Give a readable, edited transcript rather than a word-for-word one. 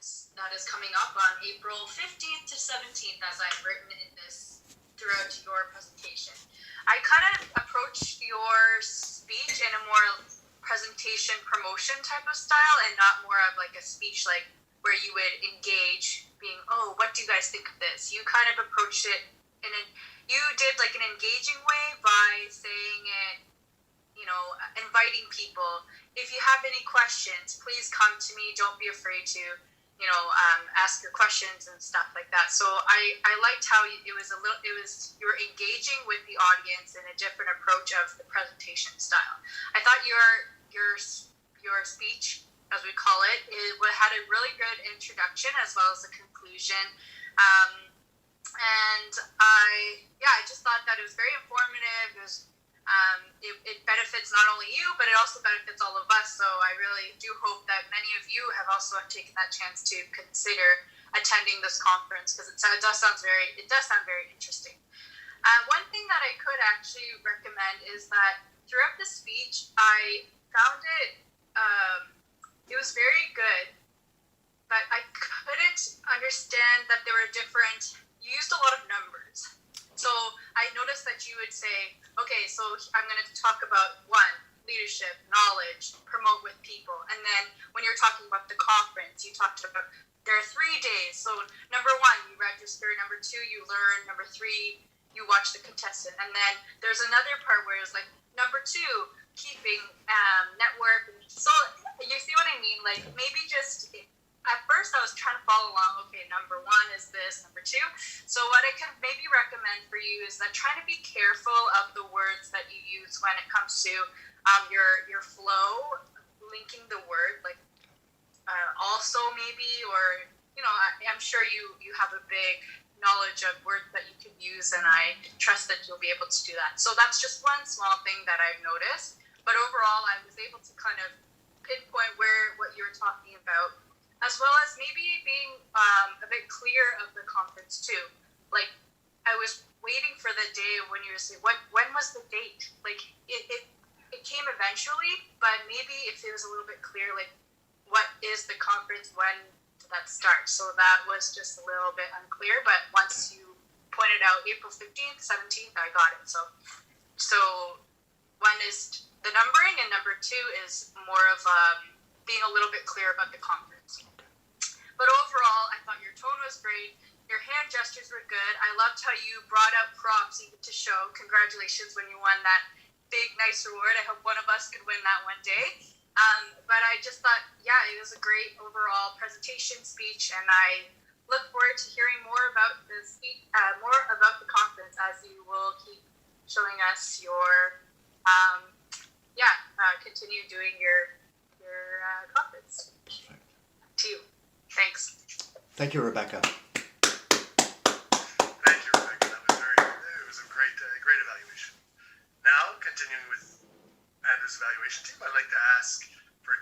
conference that is coming up on April 15th to 17th, as I've written in this throughout your presentation. I kind of approach your speech in a more presentation promotion type of style and not more of like a speech like where you would engage being, oh, what do you guys think of this? You kind of approached it you did like an engaging way by saying it, inviting people. If you have any questions, please come to me. Don't be afraid to, ask your questions and stuff like that. So I liked how you were engaging with the audience in a different approach of the presentation style. I thought your speech, as we call it, had a really good introduction as well as a conclusion. And I just thought that it was very informative. It benefits not only you, but it also benefits all of us. So I really do hope that many of you have also taken that chance to consider attending this conference, because it does sound very interesting. One thing that I could actually recommend is that throughout the speech, I found it was very good, but I couldn't understand that there were you used a lot of numbers. So I noticed that you would say, okay, so I'm going to talk about 1, leadership, knowledge, promote with people. And then when you're talking about the conference, you talked about there are 3 days. So number 1, you register. Number 2, you learn. Number 3, you watch the contestant. And then there's another part where it's like number 2, keeping network. So you see what I mean? Like maybe just... At first, I was trying to follow along. Okay, number 1 is this, number 2. So what I can maybe recommend for you is that try to be careful of the words that you use when it comes to your flow, linking the word, like also maybe, or, I'm sure you have a big knowledge of words that you can use, and I trust that you'll be able to do that. So that's just one small thing that I've noticed. But overall, I was able to kind of pinpoint what you were talking about, as well as maybe being a bit clear of the conference too. Like, I was waiting for the day when you were saying, when was the date? Like, it came eventually, but maybe if it was a little bit clear, like, what is the conference, when did that start? So that was just a little bit unclear, but once you pointed out April 15th, 17th, I got it. So 1 is the numbering, and number 2 is more of being a little bit clear about the conference. But overall, I thought your tone was great. Your hand gestures were good. I loved how you brought out props even to show. Congratulations when you won that big, nice reward. I hope one of us could win that one day. But I just thought, it was a great overall presentation speech, and I look forward to hearing more about the conference as you will keep showing us your, continue doing your conference. To you. Thanks. Thank you, Rebecca. Thank you, Rebecca. It was a great evaluation. Now, continuing with Andrew's evaluation team, I'd like to ask for a